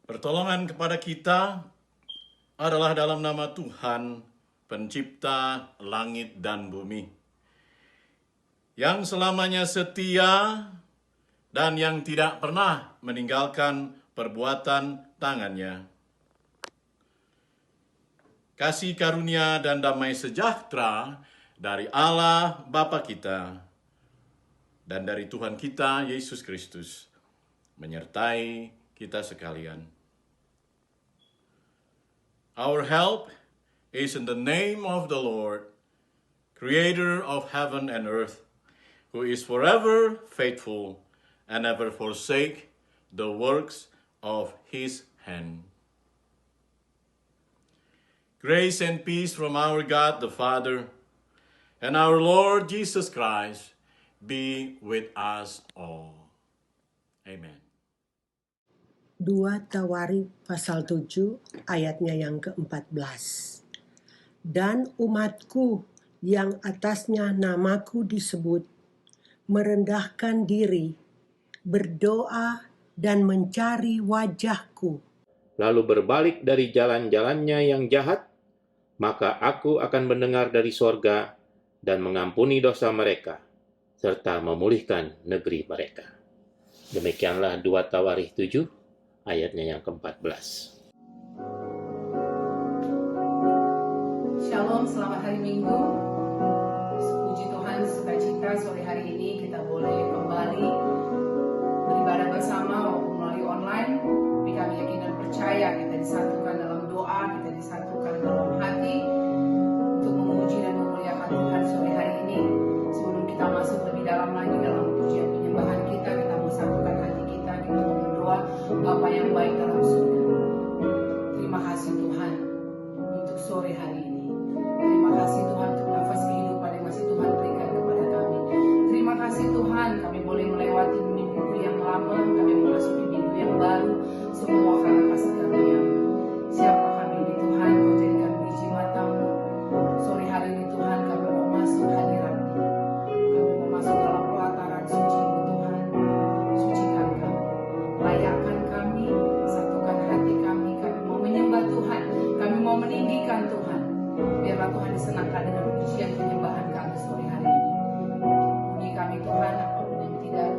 Pertolongan kepada kita adalah dalam nama Tuhan, Pencipta langit dan bumi, yang selamanya setia dan yang tidak pernah meninggalkan perbuatan tangannya. Kasih karunia dan damai sejahtera dari Allah Bapa kita dan dari Tuhan kita Yesus Kristus menyertai kita sekalian. Our help is in the name of the Lord, Creator of heaven and earth, who is forever faithful and never forsake the works of his hand. Grace and peace from our God the Father and our Lord Jesus Christ be with us all. Amen. 2 Tawarikh pasal 7 ayatnya yang ke-14. Dan umatku yang atasnya namaku disebut, merendahkan diri, berdoa dan mencari wajahku, lalu berbalik dari jalan-jalannya yang jahat, maka aku akan mendengar dari sorga dan mengampuni dosa mereka, serta memulihkan negeri mereka. Demikianlah 2 Tawarikh 7 ayatnya yang ke-14. Shalom, selamat hari Minggu. Puji Tuhan, sukacita sore hari ini kita boleh kembali beribadah bersama walaupun melalui online. Tapi kami yakin dan percaya kita disatukan dalam doa, kita disatukan dalam hati untuk memuji dan memuliakan Tuhan sore hari ini. Sebelum kita masuk lebih dalam lagi dalam pujian penyembahan kita mau satukan hati kita mau berdoa. Bapa yang baik dalam surga, terima kasih Tuhan untuk sore hari ini. Terima kasih Tuhan untuk nafas kehidupan yang masih Tuhan berikan kepada kami. Terima kasih Tuhan, kami boleh melewati minggu yang lama, kami memasuki minggu yang baru, semua karena kasih karunia. Siapa kami ini Tuhan, Kau jadikan biji matamu. Sore hari ini Tuhan, kami mau masuk hadirat-Mu. Kami mau masuk dalam pelataran suci-Mu Tuhan. Sucikan kami, layakkan kami, satukan hati kami. Kami mau menyembah Tuhan, kami mau meninggikan Tuhan. Biarlah Tuhan disenangkan dengan pujian penyembahan kami sore hari ini. Puji kami Tuhan, apapun yang tidak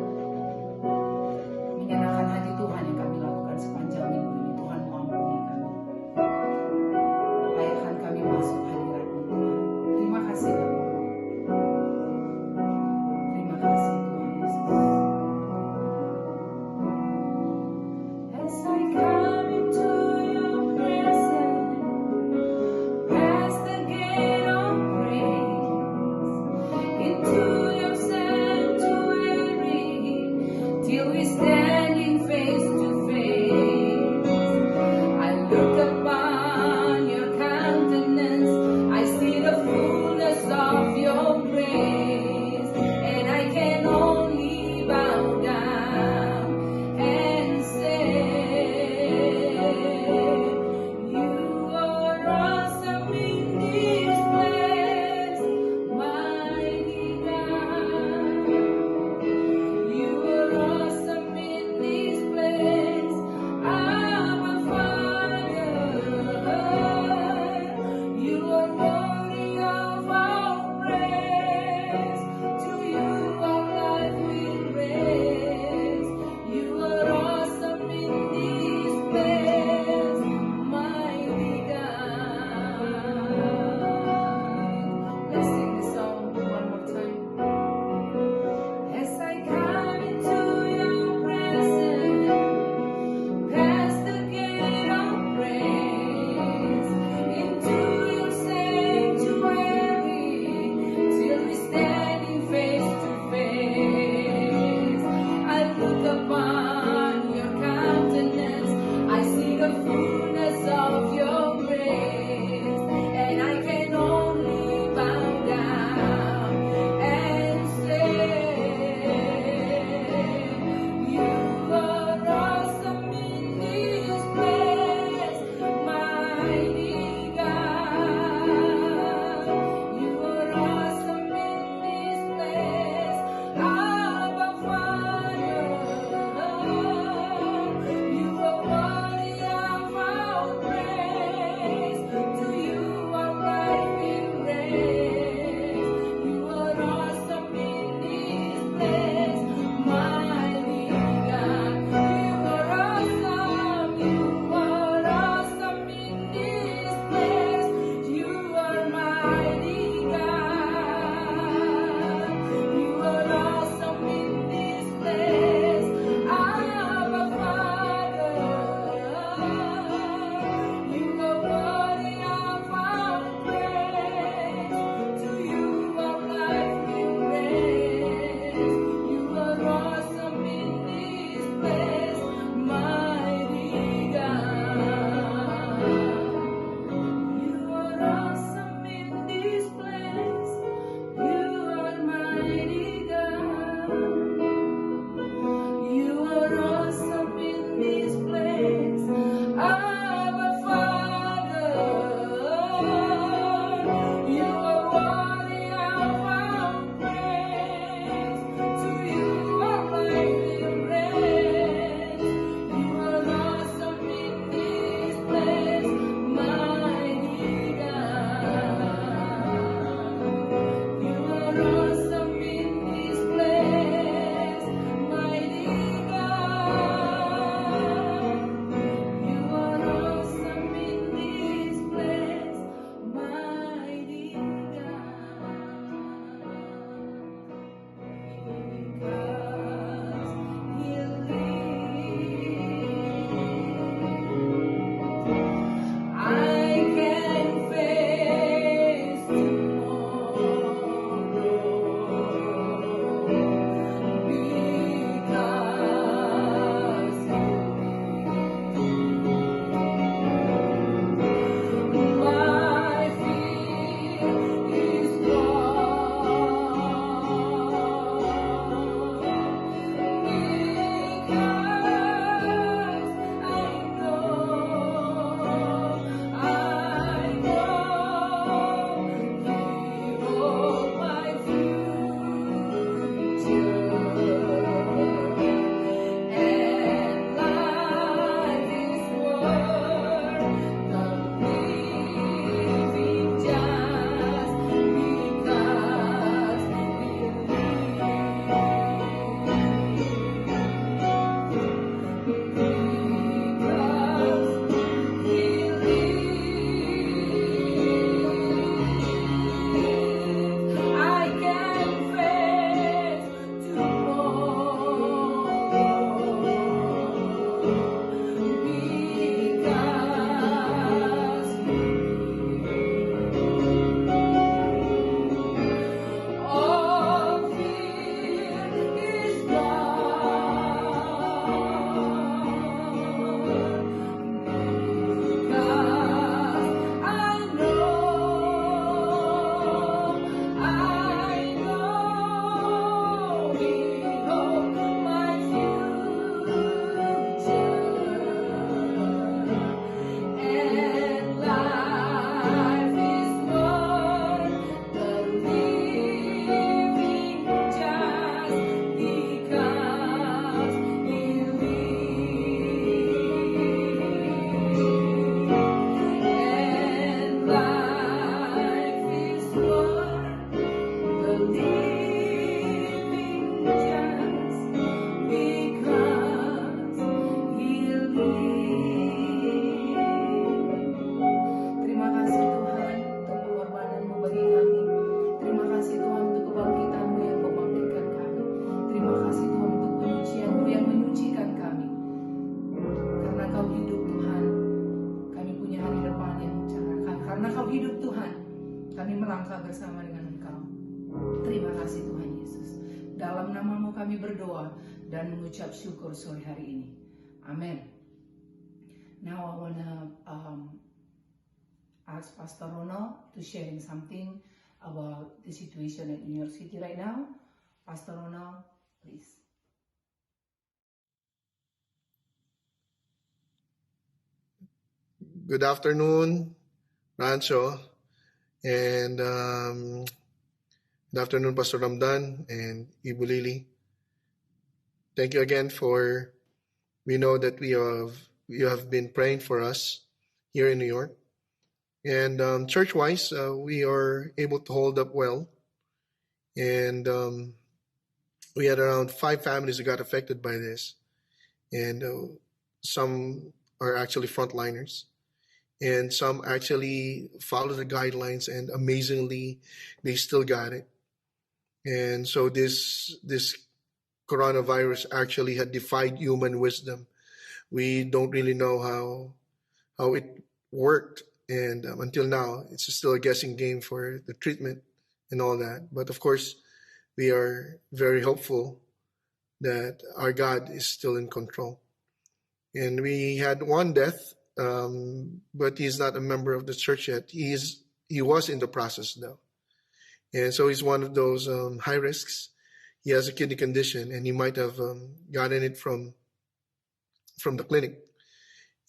menyenangkan hati Tuhan yang kami lakukan sepanjang minggu ini, Tuhan mau ampuni kami. Layakkan kami masuk hadirat-Mu Tuhan. Terima kasih Bapa. Terima kasih Tuhan Yesus. As I come into your presence, past the gate of praise, into your sanctuary, till we standing face to face. I look upon your countenance, I see the fullness of your grace, and I can only bow down and say, you are awesome in this place, mighty God. You are awesome in this place, our Father. You are worthy of our praise. To you our life will raise. You are awesome in this place, mighty God. Let's sing this song one more time. As I come into your presence, past the gate of praise, into your sanctuary, till we standing face to face. I look upon your countenance, I see the fullness of your grace, and I can only bow down and say, you are awesome in this place, mighty God. You are awesome in this place, our Father. You are worthy kami melangkah bersama dengan Engkau. Terima kasih Tuhan Yesus. Dalam nama-Mu kami berdoa dan mengucap syukur sore hari ini. Amin. Now I want to ask Pastor Ronald to share something about the situation in New York City right now. Pastor Ronald, please. Good afternoon, Rancho, and good afternoon, Pastor Ramdan and Ibu Lily. Thank you again we know that you have been praying for us here in New York. And church-wise, we are able to hold up well. And we had around 5 families who got affected by this. And some are actually frontliners. And some actually follow the guidelines, and amazingly, they still got it. And so this coronavirus actually had defied human wisdom. We don't really know how it worked, and until now, it's still a guessing game for the treatment and all that. But of course, we are very hopeful that our God is still in control. And we had 1 death. But he's not a member of the church yet. He was in the process though, and so he's one of those high risks. He has a kidney condition, and he might have gotten it from the clinic,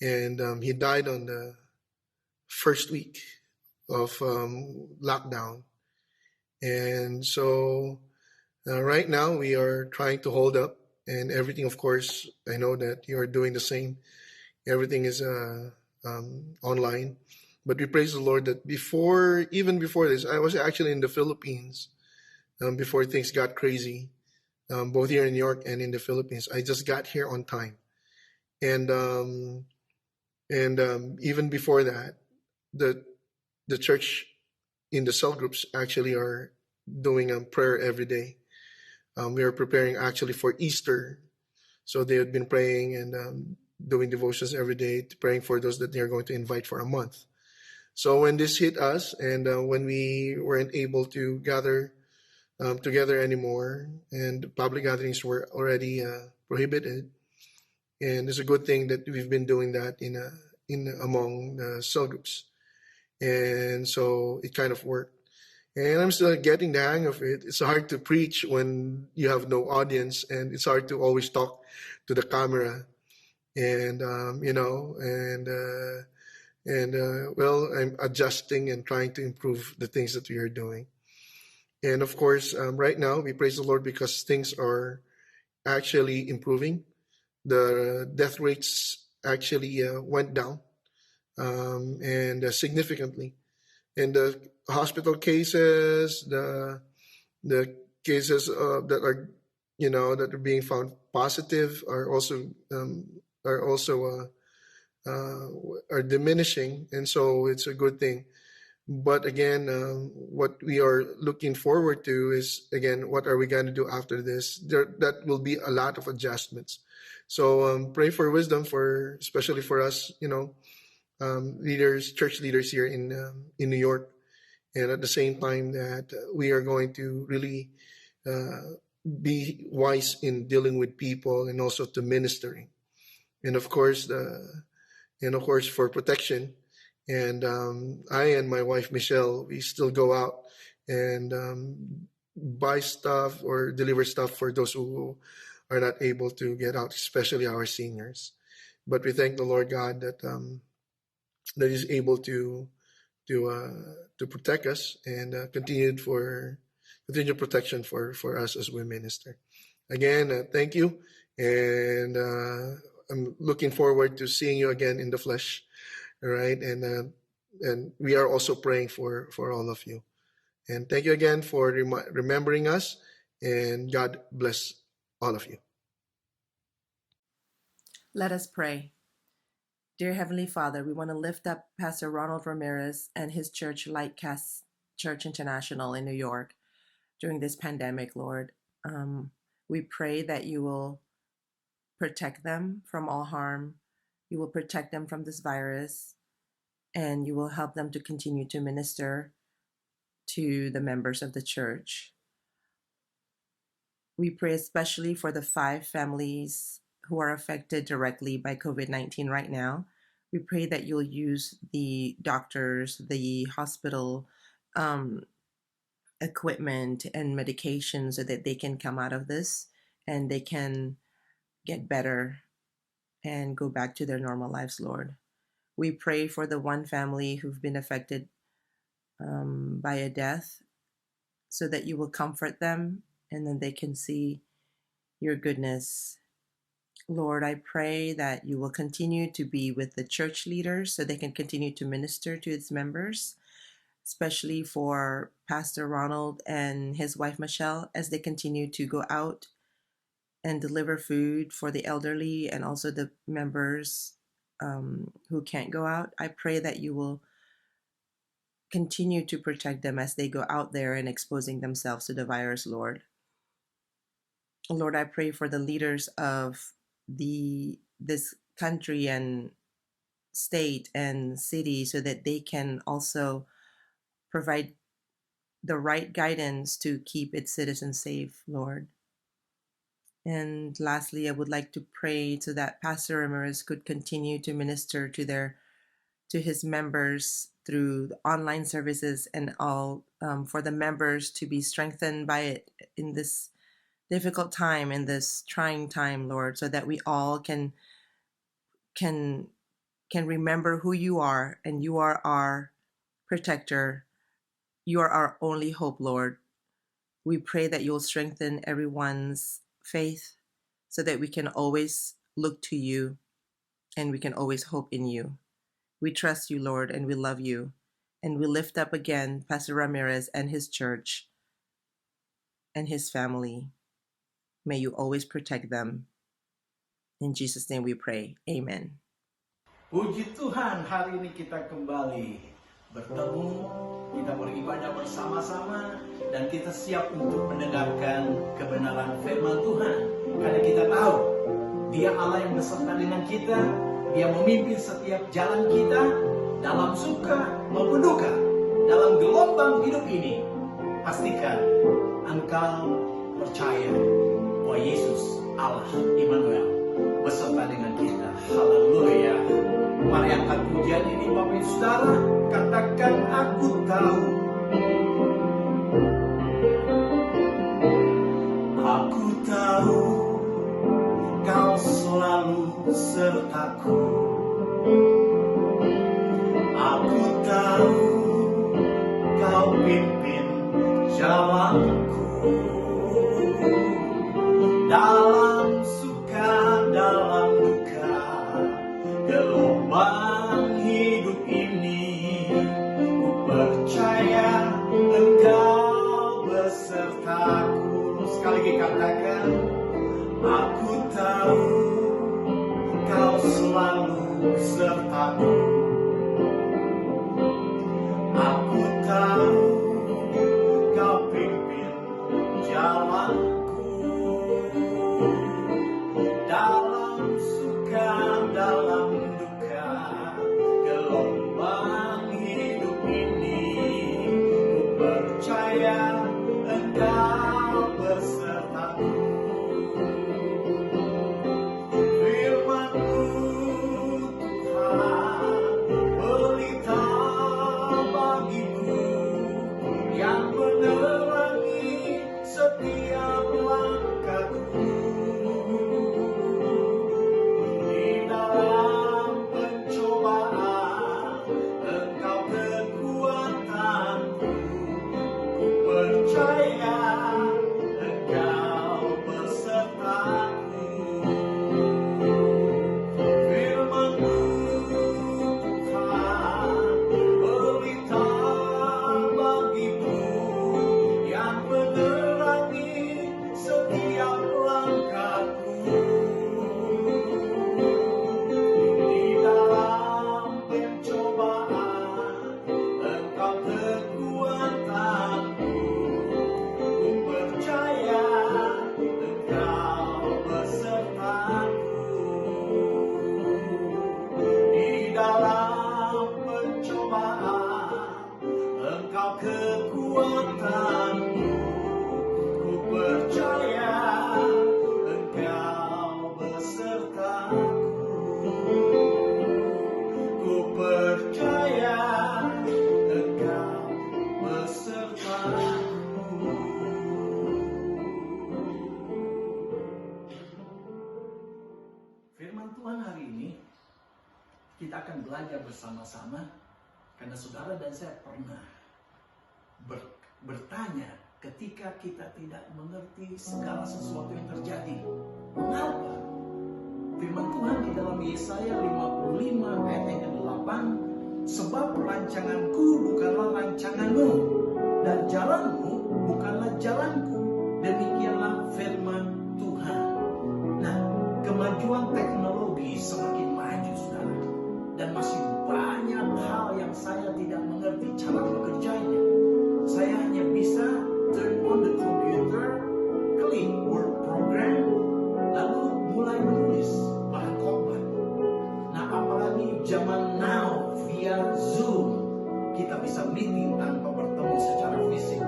and he died on the first week of lockdown. And so right now we are trying to hold up, and everything. Of course, I know that you are doing the same. Everything is online. But we praise the Lord that even before this, I was actually in the Philippines before things got crazy, both here in New York and in the Philippines. I just got here on time. And even before that, the church in the cell groups actually are doing a prayer every day. We are preparing actually for Easter. So they had been praying and doing devotions every day, praying for those that they are going to invite for a month. So when this hit us, and when we weren't able to gather together anymore, and public gatherings were already prohibited, and it's a good thing that we've been doing that in among the cell groups, and so it kind of worked. And I'm still getting the hang of it. It's hard to preach when you have no audience, and it's hard to always talk to the camera. And well, I'm adjusting and trying to improve the things that we are doing. And of course, right now we praise the Lord because things are actually improving. The death rates actually went down and significantly. And the hospital cases, the cases that are that are being found positive are also are diminishing, and so it's a good thing. But again, what we are looking forward to is, again, what are we going to do after this? That will be a lot of adjustments. So pray for wisdom, especially for us, leaders, church leaders here in New York, and at the same time that we are going to really be wise in dealing with people and also to ministering. And of course, for protection. And I and my wife, Michelle, we still go out and buy stuff or deliver stuff for those who are not able to get out, especially our seniors. But we thank the Lord God that is able to protect us and continued protection for us as we minister. Again, thank you. And I'm looking forward to seeing you again in the flesh, all right? And we are also praying for all of you. And thank you again for remembering us, and God bless all of you. Let us pray. Dear Heavenly Father, we want to lift up Pastor Ronald Ramirez and his church, Lightcast Church International in New York during this pandemic, Lord. We pray that you will protect them from all harm. You will protect them from this virus, and you will help them to continue to minister to the members of the church. We pray especially for the 5 families who are affected directly by COVID-19 right now. We pray that you'll use the doctors, the hospital equipment and medication so that they can come out of this and they can get better and go back to their normal lives, Lord. We pray for the one family who've been affected by a death so that you will comfort them and then they can see your goodness. Lord, I pray that you will continue to be with the church leaders so they can continue to minister to its members, especially for Pastor Ronald and his wife Michelle as they continue to go out and deliver food for the elderly and also the members who can't go out. I pray that you will continue to protect them as they go out there and exposing themselves to the virus, Lord. Lord, I pray for the leaders of this country and state and city so that they can also provide the right guidance to keep its citizens safe, Lord. And lastly, I would like to pray so that Pastor Ramirez could continue to minister to his members through the online services and all, for the members to be strengthened by it in this difficult time, in this trying time, Lord, so that we all can remember who you are, and you are our protector. You are our only hope, Lord. We pray that you'll strengthen everyone's faith so that we can always look to you and we can always hope in you. We trust you, Lord, and we love you. And we lift up again Pastor Ramirez and his church and his family. May you always protect them. In Jesus' name we pray. Amen. Puji Tuhan, hari ini kita kembali bertemu, kita beribadah bersama-sama, dan kita siap untuk mendengarkan kebenaran firman Tuhan. Karena kita tahu, Dia Allah yang beserta dengan kita, Dia memimpin setiap jalan kita, dalam suka maupun duka, dalam gelombang hidup ini. Pastikan engkau percaya bahwa Yesus Allah Immanuel beserta dengan kita. Haleluya. Mari angkat pujian ini Bapak Ibu Saudara, katakan aku tahu. Aku tahu kau selalu sertaku. Aku tahu kau pimpin jalanku. Dalam suka, dalam duka, gelombang hidup ini, ku percaya engkau besertaku. Sekali lagi katakan, aku tahu kau selalu sertaku. Aku tahu kau pimpin jalanku. bersama-sama, karena saudara dan saya pernah bertanya ketika kita tidak mengerti segala sesuatu yang terjadi. Mengapa? Firman Tuhan di dalam Yesaya 55 ayat yang ke-8, sebab rancanganku bukanlah rancanganmu, dan jalanmu bukanlah jalanku. Demikianlah firman Tuhan. Nah, kemajuan teknologi semakin maju, saudara, dan masih banyak hal yang saya tidak mengerti cara bekerjanya. Saya hanya bisa turn on the computer, klik word program, lalu mulai menulis bahan khotbah. Nah, apalagi zaman now via Zoom, kita bisa meeting tanpa bertemu secara fisik.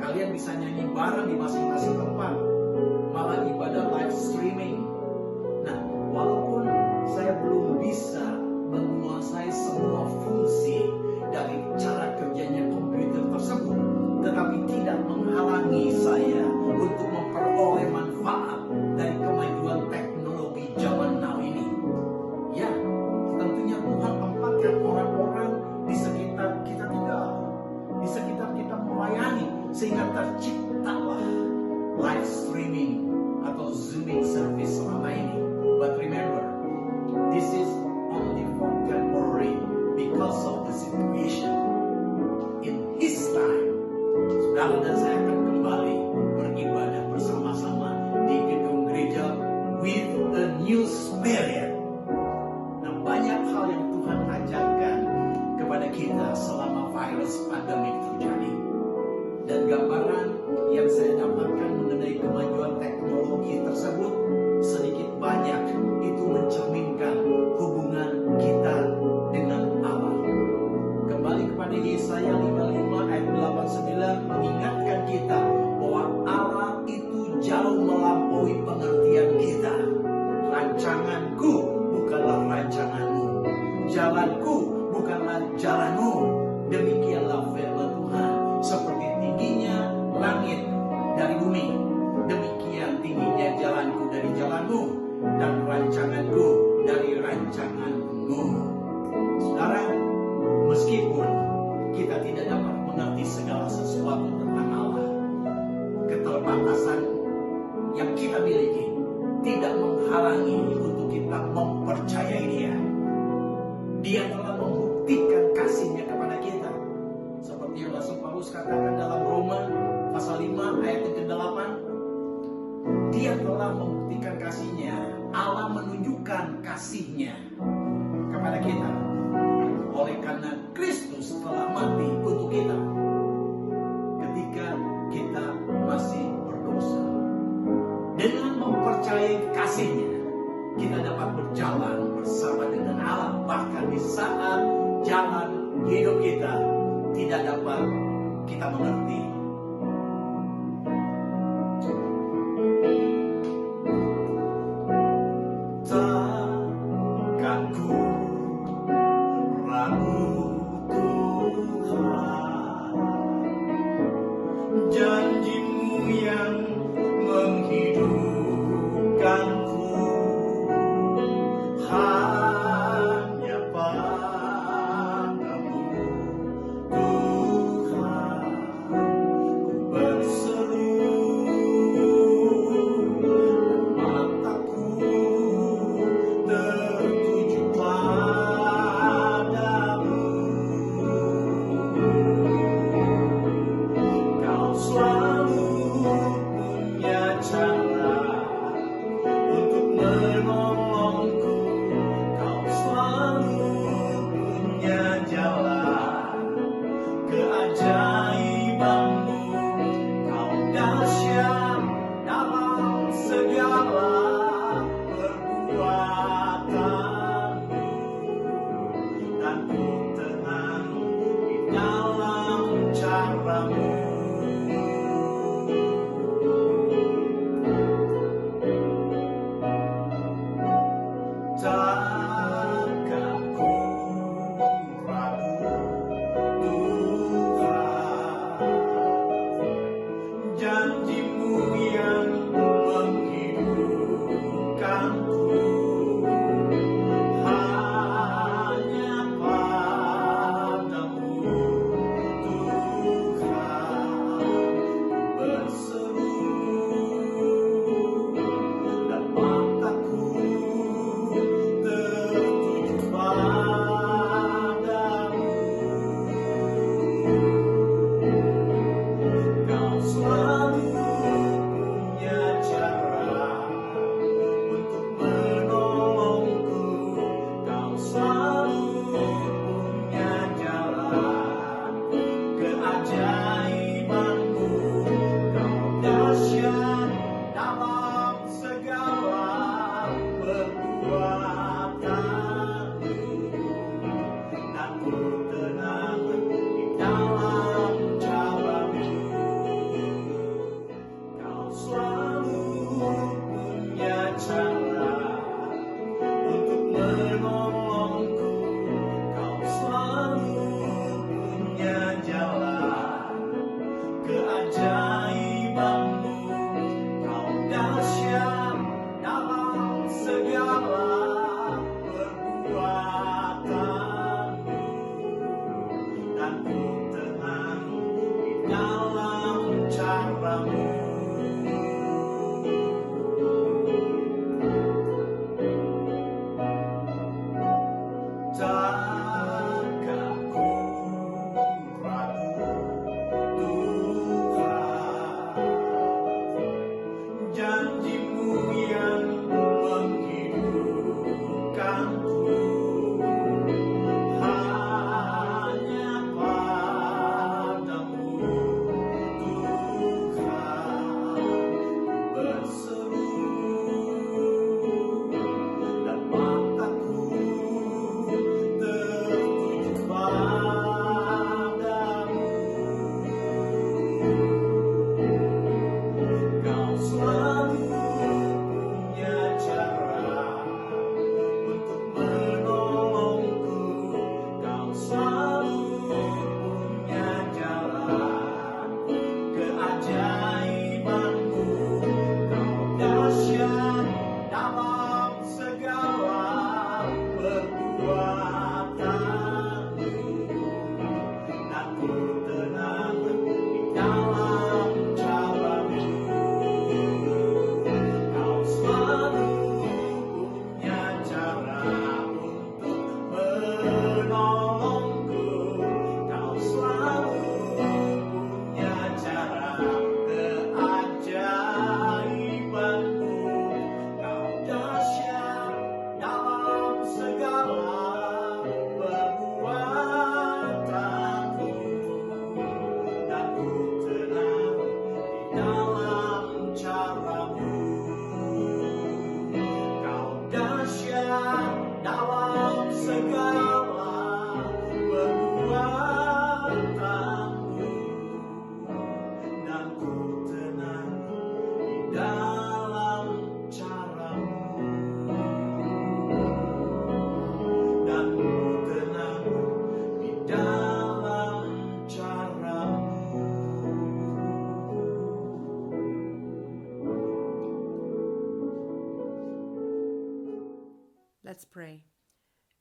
Kalian bisa nyanyi bareng di masing-masing tempat, malah ibadah live streaming. Nah, walaupun saya belum bisa menguasai semua fungsi dari cara kerjanya komputer tersebut, tetapi tidak menghalangi saya untuk memperoleh manfaat dari kemajuan teknologi zaman now ini. Ya, tentunya Tuhan tempatkan orang-orang di sekitar kita tinggal, di sekitar kita melayani, sehingga terciptalah live streaming atau zooming service selama ini. But remember, this is only for temporary because of the situation. In His time, saudara dan saya akan kembali beribadah bersama-sama di gedung gereja with a new spirit. Nah, banyak hal yang Tuhan ajarkan kepada kita selama virus pandemik terjadi. Dan gambaran yang saya dapatkan mengenai kemajuan teknologi tersebut sedikit banyak itu mencerminkan hubungan kita dengan Allah. Kembali kepada Yesaya 55 ayat 89 mengingatkan kita bahwa Allah itu jauh melampaui pengertian kita. Rancanganku bukanlah rancanganmu, jalanku bukanlah jalanmu. Demikianlah firman Tuhan. Seperti tingginya langit dari bumi, demikian tingginya jalanku dari jalanmu, dan rancanganku dari rancanganmu. Saudara, meskipun kita tidak dapat mengerti segala sesuatu tentang Allah, keterbatasan yang kita miliki tidak menghalangi untuk kita mempercayai Dia. Dia telah membuktikan kasih-Nya kepada kita. Seperti yang Rasul Paulus katakan dalam Roma pasal 5 ayat yang ke-8, Dia telah membuktikan kasih-Nya. Allah menunjukkan kasih-Nya kepada kita oleh karena Kristus telah mati untuk kita ketika kita masih berdosa. Dengan mempercayai kasih-Nya, kita dapat berjalan bersama dengan Allah, bahkan di saat jalan hidup kita tidak dapat kita mengerti. Takkan ku ragu Tuhan, janji-Mu yang menghidupkanku, hanya padamu Tuhan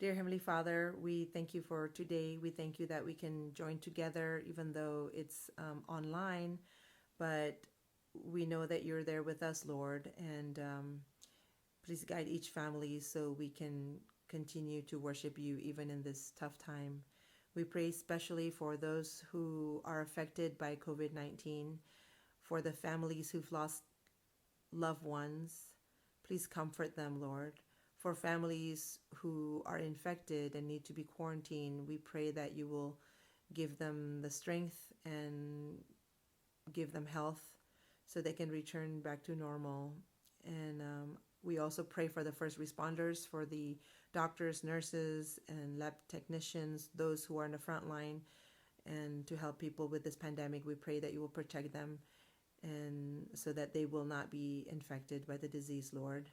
Dear Heavenly Father, we thank you for today. We thank you that we can join together, even though it's online, but we know that you're there with us, Lord, and please guide each family so we can continue to worship you even in this tough time. We pray especially for those who are affected by COVID-19, for the families who've lost loved ones. Please comfort them, Lord. For families who are infected and need to be quarantined, we pray that you will give them the strength and give them health so they can return back to normal. And we also pray for the first responders, for the doctors, nurses, and lab technicians, those who are in the front line, and to help people with this pandemic. We pray that you will protect them and so that they will not be infected by the disease, Lord.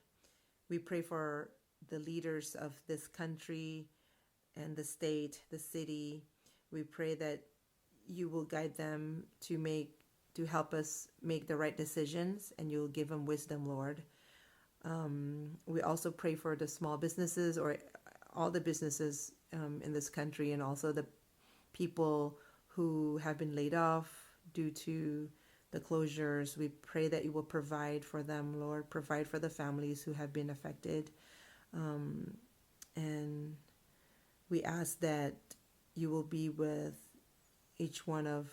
We pray for the leaders of this country and the state, the city. We pray that you will guide them to help us make the right decisions, and you'll give them wisdom, Lord. We also pray for the small businesses, or all the businesses in this country, and also the people who have been laid off due to the closures. We pray that you will provide for them, Lord, provide for the families who have been affected. And we ask that you will be with each one of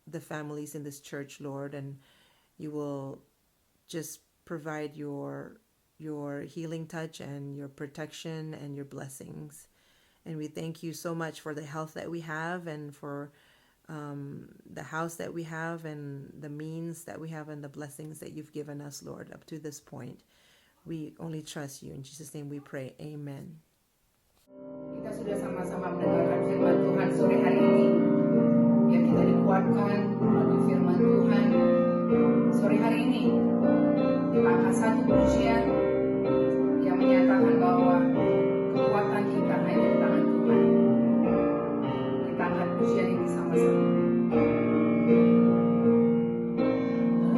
the families in this church, Lord, and you will just provide your healing touch and your protection and your blessings. And we thank you so much for the health that we have, and for the house that we have, and the means that we have, and the blessings that you've given us, Lord, up to this point. We only trust you. In Jesus' name we pray. Amen. Kita sudah sama-sama mendengarkan firman Tuhan sore hari ini. Biar kita dikuatkan melalui firman Tuhan sore hari ini. Kita angkat satu pujian yang menyatakan bahwa kekuatan kita hanya di tangan Tuhan. Kita angkat pujian ini sama-sama.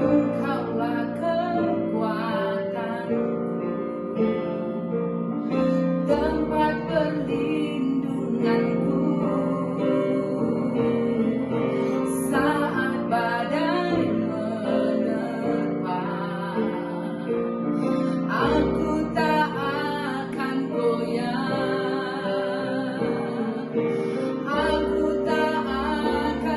Engkaulah kekuatanku, tempat perlindunganku saat badai menerpa. Aku tak akan goyah, aku tak akan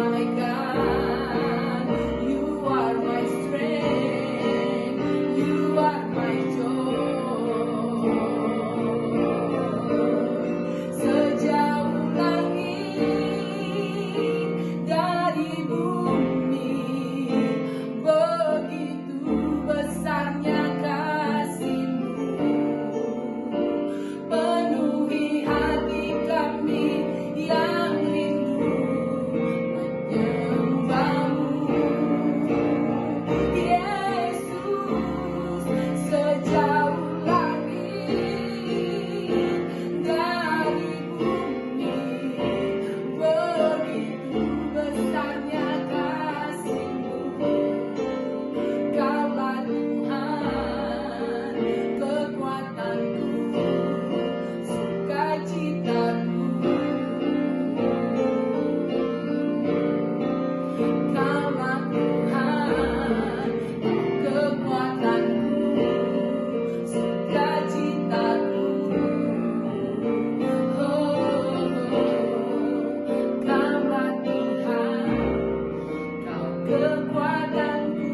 God. You are my strength. You are my joy. Sejauh langit dari bumi, begitu besarnya kasih-Mu. Penuhi hati kami yang rindu menyembah-Mu. Yesus, sejauh langit dari bumi, begitu besarnya kasih-Mu. Kaulah Tuhan, kekuatanku, sukacitaku. Kaulah Tuhan, kekuatanku, sukacitaku. Oh, Kaulah Tuhan, Kau kekuatanku,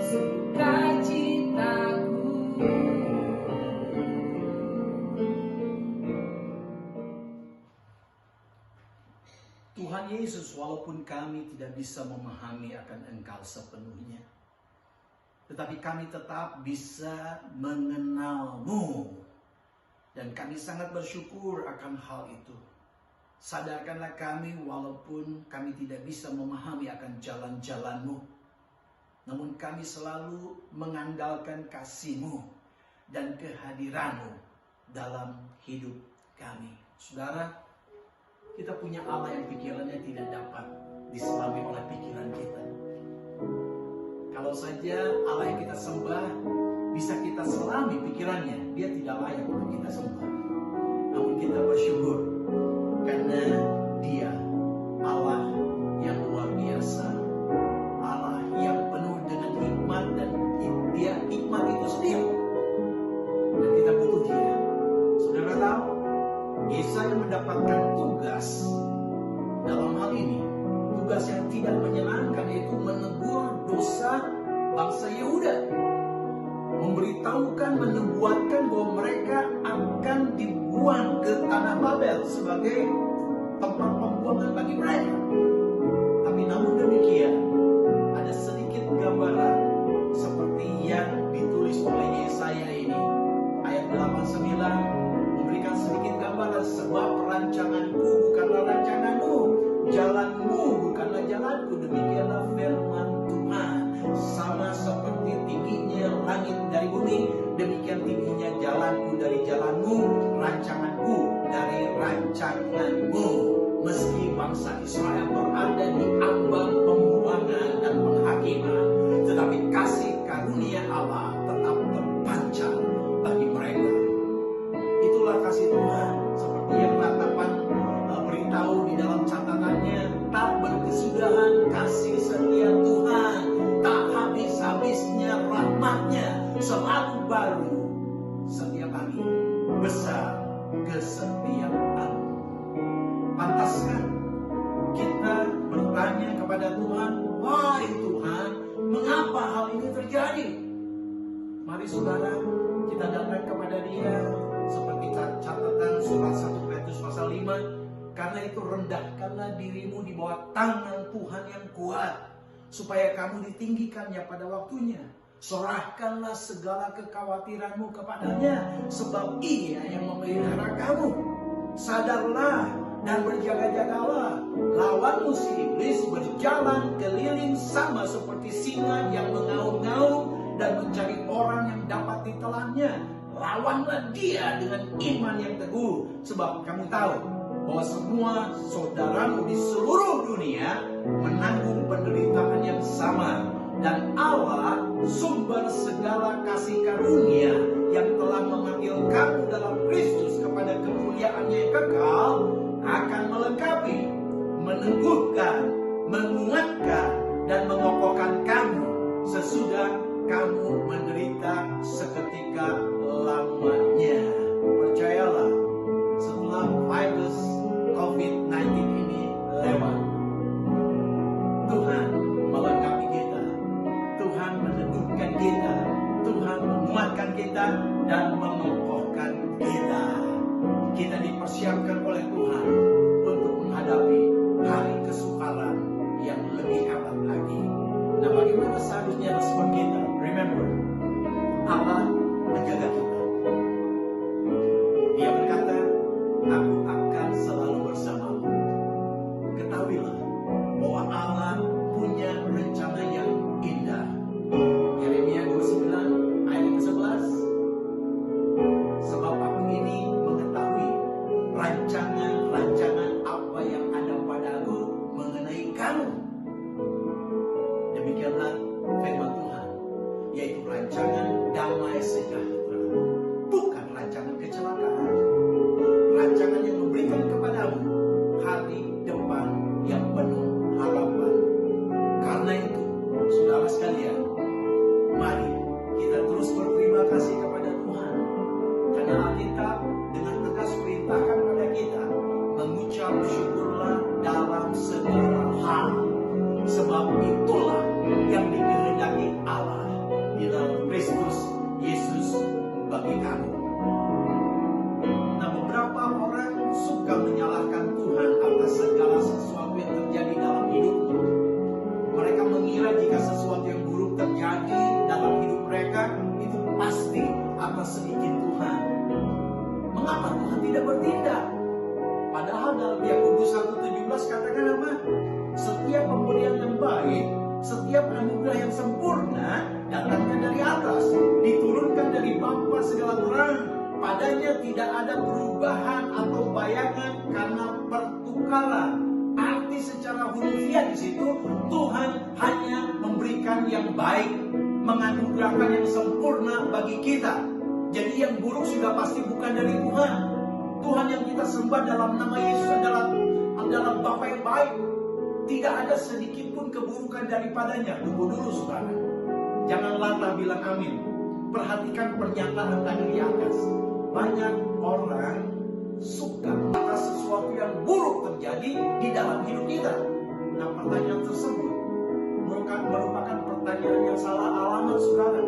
sukacitaku. Tuhan Yesus, walaupun kami tidak bisa memahami akan Engkau sepenuhnya, tetapi kami tetap bisa mengenal-Mu. Dan kami sangat bersyukur akan hal itu. Sadarkanlah kami walaupun kami tidak bisa memahami akan jalan-jalan-Mu, namun kami selalu mengandalkan kasih-Mu dan kehadiran-Mu dalam hidup kami. Saudara, kita punya Allah yang pikirannya tidak dapat diselami oleh pikiran kita. Kalau saja Allah yang kita sembah bisa kita selami pikirannya, Dia tidak layak untuk kita sembah. Namun kita bersyukur karena Dia Allah yang luar biasa, Allah yang penuh dengan hikmat, dan Dia hikmat itu sendiri. Dan kita butuh Dia. Saudara tahu, Yesaya mendapatkan tugas dalam hal ini, tugas yang tidak menyenangkan, yaitu menegur dosa bangsa Yehuda, memberitahukan, menubuatkan bahwa mereka akan dibuang ke tanah Babel sebagai tempat pembuangan bagi mereka. Tapi namun demikian, ada sedikit gambaran seperti yang ditulis oleh Yesaya ini. Ayat 89 memberikan sedikit gambaran, sebab rancanganku bukanlah rancanganmu, jalanmu bukanlah jalanku. Demikianlah firman Tuhan. Sama seperti tingginya langit dari bumi, demikian tingginya jalanku dari jalanmu, rancanganku dari rancanganmu. Meski bangsa Israel berada di ambang pembuangan dan penghakiman, tetapi kasih karunia Allah tetap terpancar bagi mereka. Itulah kasih Tuhan, seperti yang Ratapan beritahu di dalam catatannya, tak berkesudahan kasih setia Tuhan, tak habis-habisnya rahmatnya, selalu baru setiap hari, besar kesetiaan. Pantaskah kita bertanya kepada Tuhan, wahai Tuhan, mengapa hal ini terjadi? Mari saudara, kita datang kepada Dia seperti catatan surat 1 Petrus pasal 5. Karena itu rendahkanlah dirimu di bawah tangan Tuhan yang kuat, supaya kamu ditinggikannya pada waktunya. Serahkanlah segala kekhawatiranmu kepadanya, sebab Ia yang memelihara kamu. Sadarlah dan berjaga-jagalah. Lawanmu si iblis berjalan keliling sama seperti singa yang mengaum-ngaum dan mencari orang yang dapat ditelannya. Lawanlah dia dengan iman yang teguh, sebab kamu tahu bahwa semua saudaramu di seluruh dunia menanggung penderitaan yang sama. Dan Allah, sumber segala kasih karunia, yang telah memanggil kamu dalam Kristus kepada kemuliaan-Nya yang kekal, akan melengkapi, meneguhkan, menguatkan, dan mengokohkan kamu sesudah kamu menderita seketika lamanya. Percayalah, setelah virus COVID-19 ini lewat, kesukaran yang lebih hebat lagi. Nah, bagaimana seharusnya respon kita? Remember, Allah menjaga kita. Dia berkata, aku akan selalu bersamamu. Ketahuilah bahwa Allah punya rencana yang indah. Yeremia 29 ayat 11. Sebab aku ini mengetahui rancangan-rancangan apa yang ada padaku mengenai kamu. Demikianlah firman Tuhan, yaitu rancangan damai sejahtera, bukan rancangan kecelakaan. Rancangan yang memberikan kepadamu hari depan yang penuh harapan. Karena itu, saudara sekalian, mari kita terus berterima kasih kepada Tuhan. Karena Alkitab dengan tegas perintahkan pada kita mengucap syukurlah dalam segala hal. Sebab itulah yang dikehendaki Allah di dalam Kristus Yesus bagi kamu. Nah, beberapa orang suka menyalahkan Tuhan atas segala sesuatu yang terjadi dalam hidupnya. Mereka mengira jika sesuatu yang buruk terjadi dalam hidup mereka, itu pasti atas sedikit Tuhan. Mengapa Tuhan tidak bertindak? Padahal dalam Yakobus 1:17 katakan apa? Setiap pemberian yang baik, setiap anugerah yang sempurna datangnya dari atas, diturunkan dari Bapa segala terang. Padanya tidak ada perubahan atau bayangan karena pertukaran. Arti secara hurufiah di situ, Tuhan hanya memberikan yang baik, menganugerahkan yang sempurna bagi kita. Jadi yang buruk sudah pasti bukan dari Tuhan. Tuhan yang kita sembah dalam nama Yesus adalah Bapa yang baik. Tidak ada sedikit pun keburukan daripadanya. Tunggu dulu saudara. Jangan latah bilang amin. Perhatikan pernyataan tadi di atas. Banyak orang suka atas sesuatu yang buruk terjadi di dalam hidup kita. Nah, pertanyaan tersebut merupakan pertanyaan yang salah alamat saudara.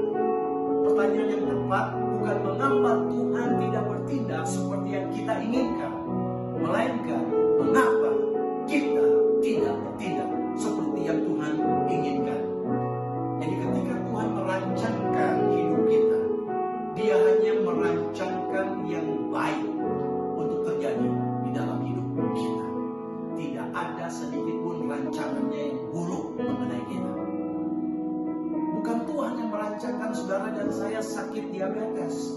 Pertanyaan yang tepat bukan mengapa Tuhan tidak bertindak seperti yang kita inginkan, melainkan mengapa kita tidak bertindak seperti yang Tuhan inginkan. Jadi ketika Tuhan merancangkan hidup kita, Dia hanya merancangkan yang baik untuk terjadi di dalam hidup kita. Tidak ada sedikit pun rancangannya yang buruk mengenai kita. Bukan Tuhan yang merancangkan saudara dan saya sakit diabetes,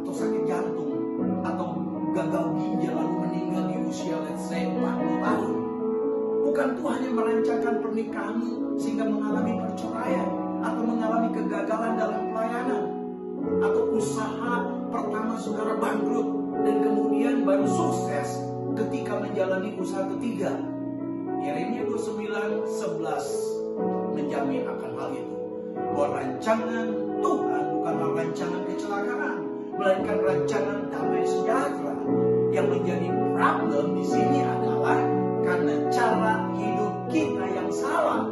atau sakit jantung, atau gagal ginjal lalu meninggal di usia let's say 40 tahun. Bukan Tuhan yang merancangkan pernikahanmu sehingga mengalami perceraian, atau mengalami kegagalan dalam pelayanan, atau usaha pertama saudara bangkrut dan kemudian baru sukses ketika menjalani usaha ketiga. Yeremia 29:11 menjamin akan hal itu, bahwa rancangan Tuhan bukanlah rancangan kecelakaan, melainkan rancangan damai sejahtera. Yang menjadi problem di sini adalah karena cara hidup kita yang salah,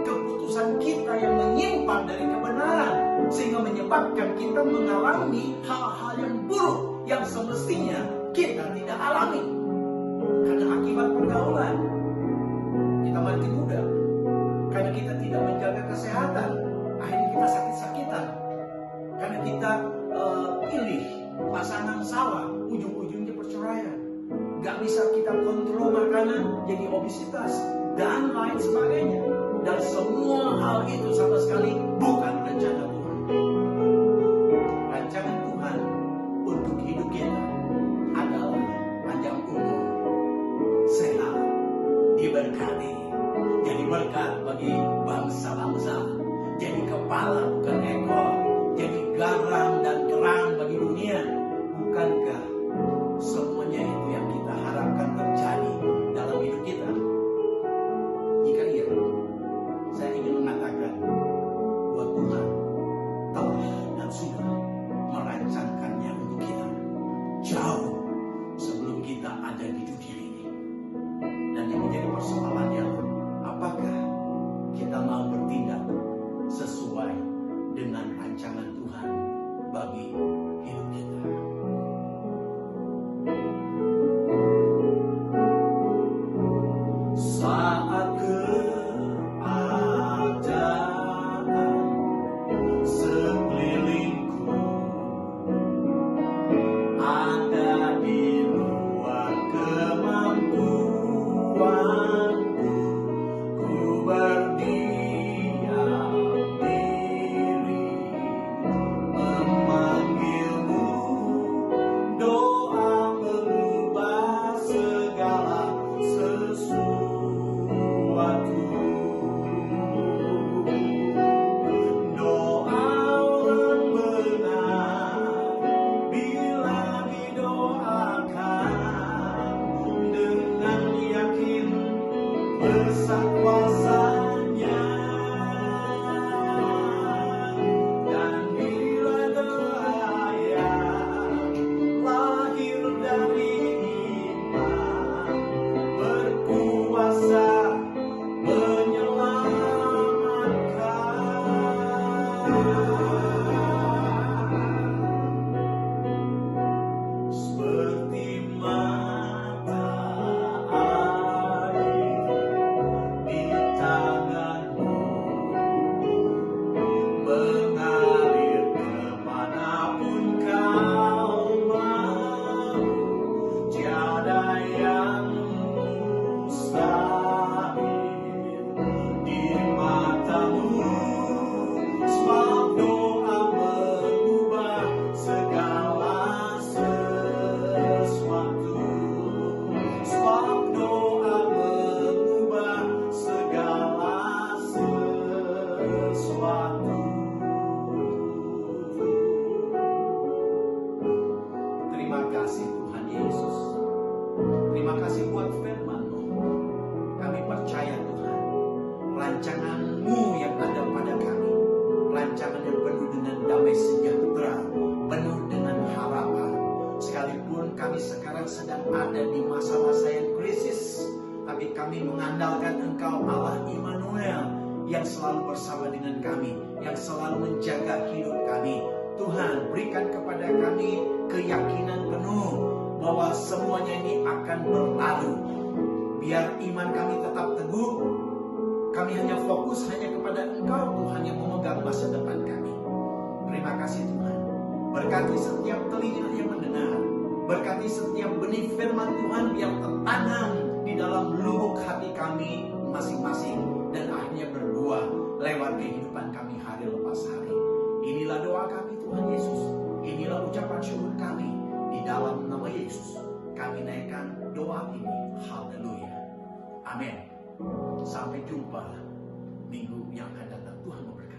keputusan kita yang menyimpang dari kebenaran, sehingga menyebabkan kita mengalami hal-hal yang buruk yang semestinya kita tidak alami. Karena akibat pergaulan, kita mati muda. Karena kita tidak menjaga kesehatan, akhirnya kita sakit-sakitan. Karena kita pilih pasangan salah, ujung-ujungnya perceraian. Gak bisa kita kontrol makanan, jadi obesitas, dan lain sebagainya. Dan semua hal itu sama sekali bukan rencana Tuhan. Rancangan Tuhan untuk hidup kita adalah panjang umur, sehat, diberkati, jadi berkat bagi bangsa-bangsa, jadi kepala bukan ekor, jadi garam dan terang bagi dunia. Bukankah semuanya itu yang kita harapkan terjadi dalam hidup kita? Jika iya, saya ingin mengatakan bahwa Tuhan telah dan sudah merancangkannya untuk kita jauh sebelum kita ada di dunia ini. Dan yang menjadi persoalannya, apakah kita mau bertindak sesuai dengan rancangan Tuhan bagi hidup kita? besar kuasa-Nya. Dan bila doa lahir dari iman, berkuasa seperti matahari di tanganmu, mengalir kemanapun kau mau, tiada yang mustahil di matamu. Sebab doa mengubah segala sesuatu. Sebab doa mengubah segala sesuatu. Terima kasih Tuhan Yesus. Terima kasih buat firman-Mu. Kami percaya Tuhan, rancangan-Mu yang ada pada kami, rancangan yang penuh dengan damai sejahtera, penuh dengan harapan. Sekalipun kami sekarang sedang ada di masa-masa yang krisis, tapi kami mengandalkan Engkau Allah Immanuel yang selalu bersama dengan kami, yang selalu menjaga hidup kami. Tuhan, berikan kepada kami keyakinan penuh bahwa semuanya ini akan berlalu. Biar iman kami tetap teguh. Kami hanya fokus hanya kepada Engkau Tuhan yang memegang masa depan kami. Terima kasih Tuhan. Berkati setiap telinga yang mendengar. Berkati setiap benih firman Tuhan yang tertanam di dalam lubuk hati kami masing-masing. Dan akhirnya berbuah lewat kehidupan kami hari lepas hari. Inilah doa kami Tuhan Yesus. Inilah ucapan syukur kami. Di dalam nama Yesus kami naikkan doa ini. Haleluya. Amin. Sampai jumpa minggu yang akan datang. Tuhan memberkati.